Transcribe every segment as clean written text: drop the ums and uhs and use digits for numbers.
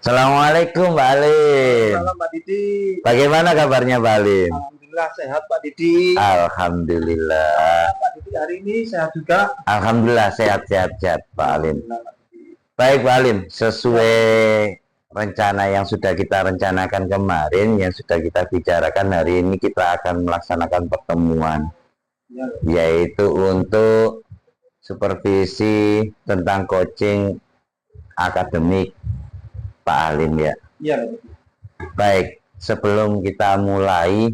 Assalamualaikum Mbak Alim. Salam Pak Didi. Bagaimana kabarnya Mbak Alim? Alhamdulillah sehat Pak Didi. Alhamdulillah. Pak Didi hari ini sehat juga. Alhamdulillah sehat Pak Alim. Pak Didi. Baik Pak Alim, sesuai rencana yang sudah kita rencanakan kemarin, yang sudah kita bicarakan, hari ini kita akan melaksanakan pertemuan, Ya, yaitu untuk supervisi tentang coaching akademik Pak Alim ya. iya Pak Didi. Baik, sebelum kita mulai,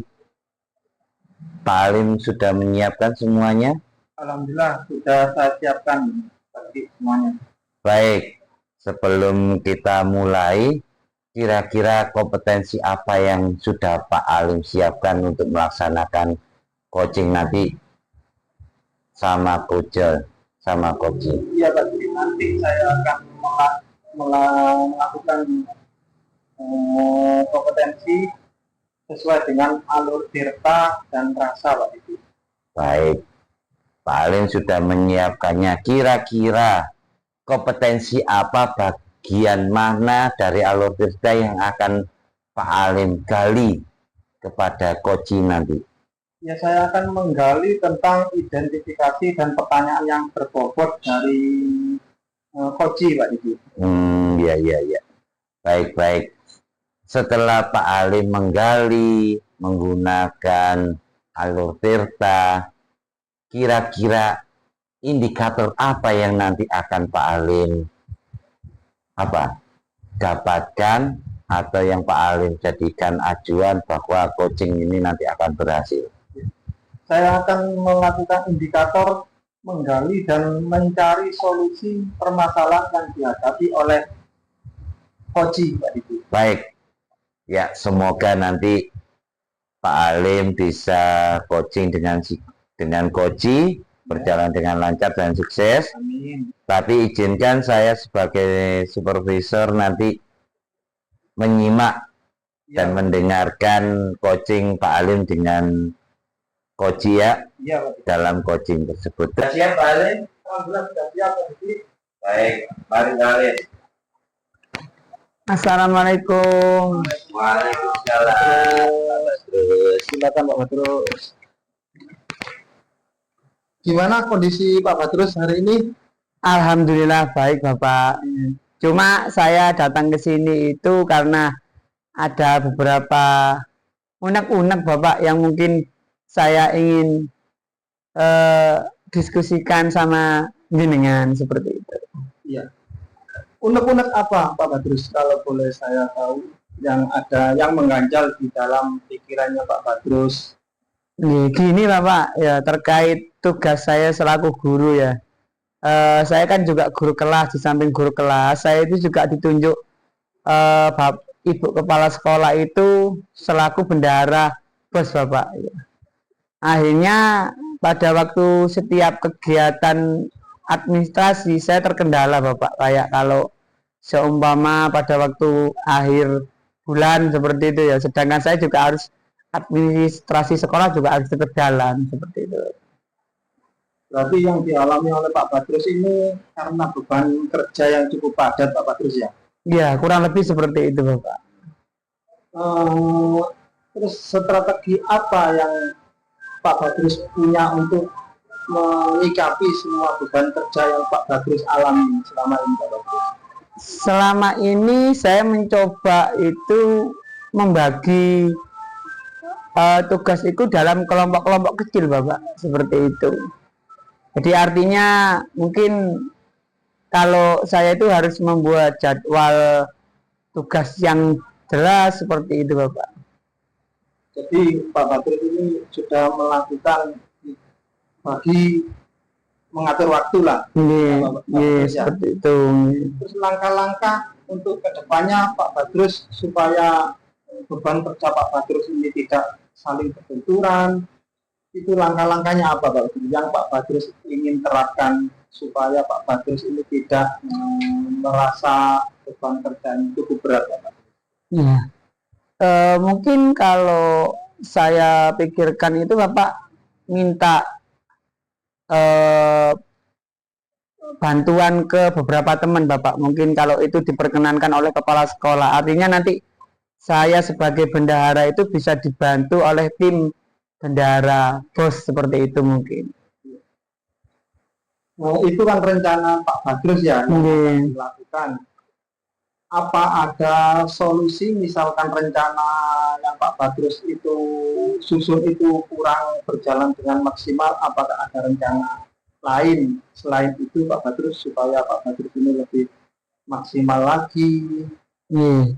Pak Alim sudah menyiapkan semuanya? Alhamdulillah sudah saya siapkan Pak Didi semuanya. Baik, sebelum kita mulai, kira-kira kompetensi apa yang sudah Pak Alim siapkan untuk melaksanakan coaching nanti sama coaching? Iya Pak Didi, nanti saya akan melakukan kompetensi sesuai dengan alur tirta dan rasa Pak Didi. Baik, Pak Alim sudah menyiapkannya. Kira-kira kompetensi apa, bagian mana dari alur tirta yang akan Pak Alim gali kepada coaching nanti? Ya, saya akan menggali tentang identifikasi dan pertanyaan yang berbobot dari Koji, Pak Didi. Ya. Baik. Setelah Pak Alim menggali menggunakan alur tirta, kira-kira indikator apa yang nanti akan Pak Alim dapatkan atau yang Pak Alim jadikan acuan bahwa coaching ini nanti akan berhasil? Saya akan melakukan indikator menggali dan mencari solusi permasalahan yang dihadapi oleh Koji, Pak Didi. Baik, ya semoga nanti Pak Alim bisa coaching dengan Koji, berjalan dengan lancar dan sukses. Amin. Tapi izinkan saya sebagai supervisor nanti menyimak dan mendengarkan coaching Pak Alim dengan Koji ya, dalam coaching tersebut. Sudah siap Pak Alim? Alhamdulillah sudah siap Pak Didi. Baik, mari Pak Alim. Assalamualaikum. Waalaikumsalam. Terus. Silakan Pak Badrus. Gimana kondisi Pak Badrus hari ini? Alhamdulillah baik Bapak. Cuma saya datang ke sini itu karena ada beberapa unek-unek Bapak yang mungkin saya ingin diskusikan sama jenengan seperti itu. Iya. Unek-unek apa Pak Badrus kalau boleh saya tahu yang ada yang mengganjal di dalam pikirannya Pak Badrus? Gini Bapak, ya terkait tugas saya selaku guru ya. Saya kan juga guru kelas, di samping guru kelas saya itu juga ditunjuk Ibu Kepala Sekolah itu selaku bendahara BOS Bapak. Akhirnya pada waktu setiap kegiatan administrasi saya terkendala Bapak, kayak kalau seumpama pada waktu akhir bulan seperti itu ya, sedangkan saya juga harus administrasi sekolah juga harus tetap jalan seperti itu. Berarti yang dialami oleh Pak Badrus ini karena beban kerja yang cukup padat Pak Badrus ya? Iya, kurang lebih seperti itu Bapak. Terus strategi apa yang Pak Badrus punya untuk menyikapi semua beban kerja yang Pak Badrus alami selama ini Pak Badrus? Selama ini saya mencoba itu membagi tugas itu dalam kelompok-kelompok kecil Bapak, seperti itu. Jadi artinya mungkin kalau saya itu harus membuat jadwal tugas yang jelas seperti itu Bapak. Jadi Pak Badrus ini sudah melakukan mengatur waktu lah. Iya, seperti itu. Terus langkah-langkah untuk kedepannya Pak Badrus supaya beban kerja Pak Badrus ini tidak saling berbenturan, itu langkah-langkahnya apa Pak Badrus yang Pak Badrus ingin terapkan supaya Pak Badrus ini tidak merasa beban kerjanya cukup berat Pak Badrus? Ya. Mungkin kalau saya pikirkan itu Bapak minta bantuan ke beberapa teman Bapak. Mungkin kalau itu diperkenankan oleh kepala sekolah, artinya nanti saya sebagai bendahara itu bisa dibantu oleh tim bendahara bos seperti itu mungkin. Itu kan rencana Pak Badrus ya yang akan dilakukan. Apa ada solusi misalkan rencana yang Pak Badrus itu susun itu kurang berjalan dengan maksimal, apakah ada rencana lain selain itu Pak Badrus supaya Pak Badrus ini lebih maksimal lagi?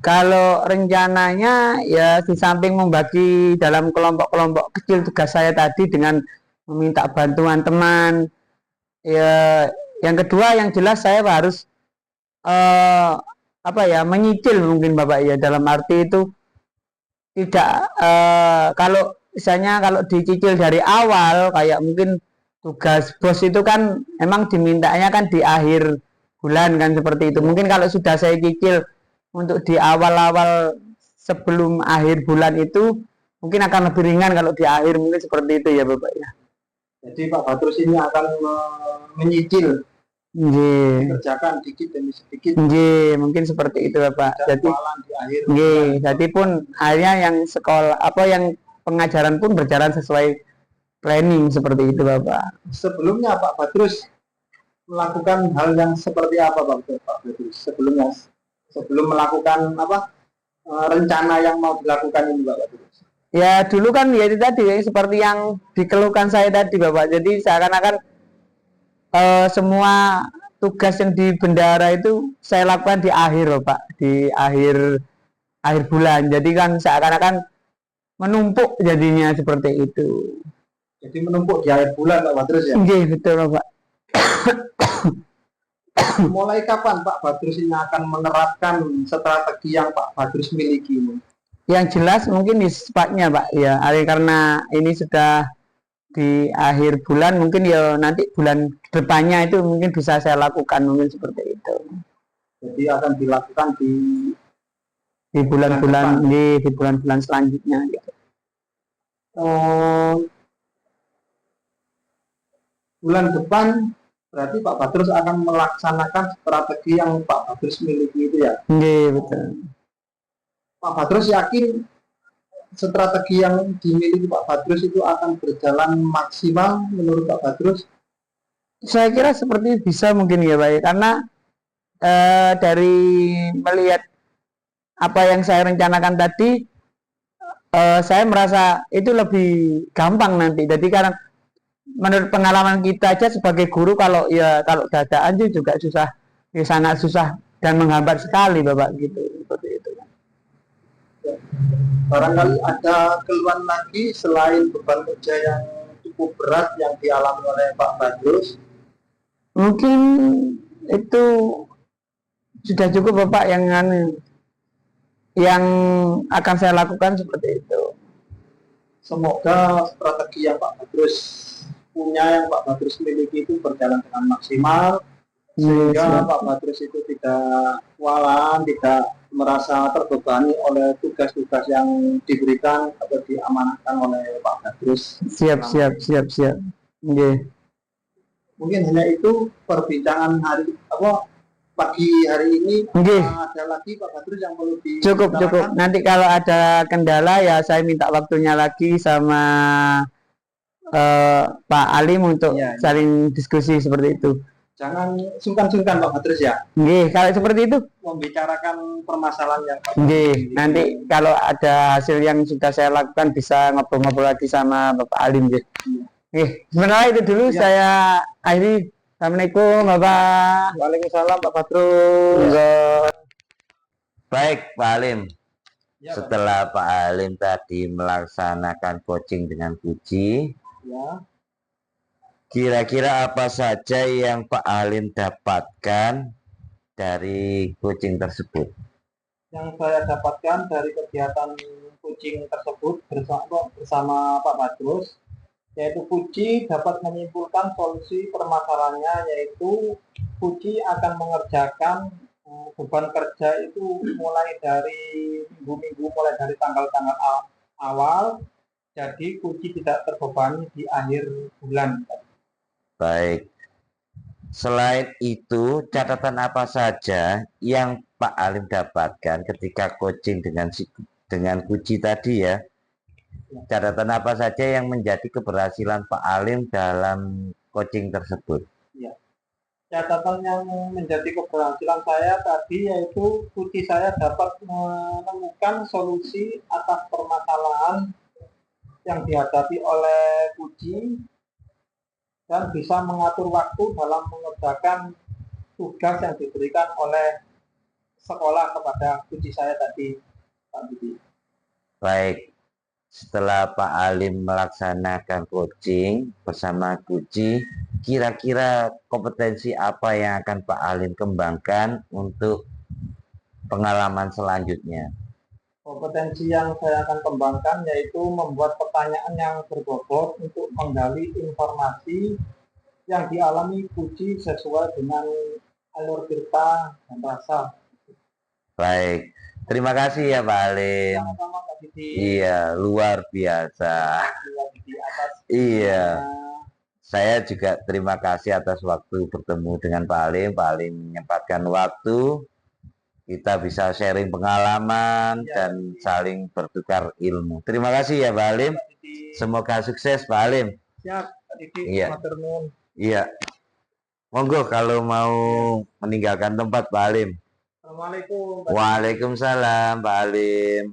Kalau rencananya ya di samping membagi dalam kelompok-kelompok kecil tugas saya tadi dengan meminta bantuan teman, ya yang kedua yang jelas saya harus menyicil mungkin Bapak ya, dalam arti itu tidak kalau misalnya kalau dicicil dari awal kayak mungkin tugas bos itu kan emang dimintanya kan di akhir bulan kan seperti itu. Mungkin kalau sudah saya cicil untuk di awal-awal sebelum akhir bulan itu mungkin akan lebih ringan kalau di akhir, mungkin seperti itu ya Bapak ya. Jadi Pak Badrus ini akan menyicil, kerjakan dikit demi sedikit. Mungkin seperti itu Bapak. Jadi di akhir. Jadi pun akhirnya yang sekolah yang pengajaran pun berjalan sesuai planning seperti itu Bapak. Sebelumnya Pak Badrus melakukan hal yang seperti apa Pak Badrus? Sebelum melakukan rencana yang mau dilakukan ini Pak Badrus? Ya dulu kan ya itu tadi seperti yang dikeluhkan saya tadi Bapak. Jadi seakan-akan semua tugas yang di bendahara itu saya lakukan di akhir Bapak, di akhir bulan. Jadi kan seakan-akan menumpuk jadinya seperti itu. Jadi menumpuk di akhir bulan Pak Badrus ya? Iya betul Bapak. Mulai kapan Pak Badrus ini akan menerapkan strategi yang Pak Badrus miliki ini? Yang jelas mungkin di sepatnya Pak ya, karena ini sudah di akhir bulan, mungkin ya nanti bulan depannya itu mungkin bisa saya lakukan mungkin seperti itu. Jadi akan dilakukan di bulan-bulan di bulan-bulan selanjutnya gitu. Bulan depan berarti Pak Badrus akan melaksanakan strategi yang Pak Badrus miliki itu ya? Iya betul. Pak Badrus yakin strategi yang dimiliki Pak Badrus itu akan berjalan maksimal menurut Pak Badrus? Saya kira seperti bisa mungkin ya Pak ya, karena dari melihat apa yang saya rencanakan tadi, saya merasa itu lebih gampang nanti. Jadi karena menurut pengalaman kita aja sebagai guru, kalau dadaan juga susah, ya sangat susah dan menghambat sekali Bapak gitu. Seperti itu. Barangkali ada keluhan lagi selain beban kerja yang cukup berat yang dialami oleh Pak Badrus? Mungkin itu sudah cukup Bapak yang akan saya lakukan seperti itu. Semoga strategi yang Pak Badrus punya, yang Pak Badrus miliki itu berjalan dengan maksimal, sehingga Pak Badrus itu tidak kewalahan, tidak merasa terbebani oleh tugas-tugas yang diberikan atau diamanahkan oleh Pak Badrus. Siap. Okay. Mungkin hanya itu perbincangan pagi hari ini. Ada lagi Pak Badrus yang perlu cukup. Nanti kalau ada kendala ya saya minta waktunya lagi sama Pak Alim untuk saling diskusi seperti itu. Jangan sungkan-sungkan Pak Badrus ya. Kalau seperti itu membicarakan permasalahan yang nanti kalau ada hasil yang sudah saya lakukan bisa ngobrol-ngobrol lagi sama Bapak Alim. Sebenarnya itu dulu saya akhiri. Assalamualaikum Bapak. Waalaikumsalam Pak Badrus. Baik Pak Alim. Setelah Pak Alim tadi melaksanakan coaching dengan Puji, kira-kira apa saja yang Pak Alim dapatkan dari coaching tersebut? Yang saya dapatkan dari kegiatan coaching tersebut bersama Pak Badrus, yaitu Puji dapat menyimpulkan solusi permasalahannya, yaitu Puji akan mengerjakan beban kerja itu mulai dari minggu-minggu, mulai dari tanggal-tanggal awal, jadi Puji tidak terbebani di akhir bulan. Baik. Selain itu, catatan apa saja yang Pak Alim dapatkan ketika coaching dengan Kuci tadi ya? Catatan apa saja yang menjadi keberhasilan Pak Alim dalam coaching tersebut? Ya. Catatan yang menjadi keberhasilan saya tadi yaitu Kuci saya dapat menemukan solusi atas permasalahan yang dihadapi oleh Kuci dan bisa mengatur waktu dalam mengerjakan tugas yang diberikan oleh sekolah kepada Kuci saya tadi, Pak Budi. Baik, setelah Pak Alim melaksanakan coaching bersama Kuci, kira-kira kompetensi apa yang akan Pak Alim kembangkan untuk pengalaman selanjutnya? Kompetensi yang saya akan kembangkan yaitu membuat pertanyaan yang berbobot untuk menggali informasi yang dialami Kuci sesuai dengan alur cerita dan rasa. Baik, terima kasih ya Pak Alim. Sama-sama Kak Didi. Iya, luar biasa. Di atas Iya, saya juga terima kasih atas waktu bertemu dengan Pak Alim. Pak Alim menyempatkan waktu, kita bisa sharing pengalaman dan saling bertukar ilmu. Terima kasih ya Pak Alim. Kak Didi. Semoga sukses Pak Alim. Siap Kak Didi. Iya. Matur nuwun. Iya. Monggo kalau mau meninggalkan tempat Pak Alim. Assalamualaikum. Pak Didi. Waalaikumsalam Pak Alim.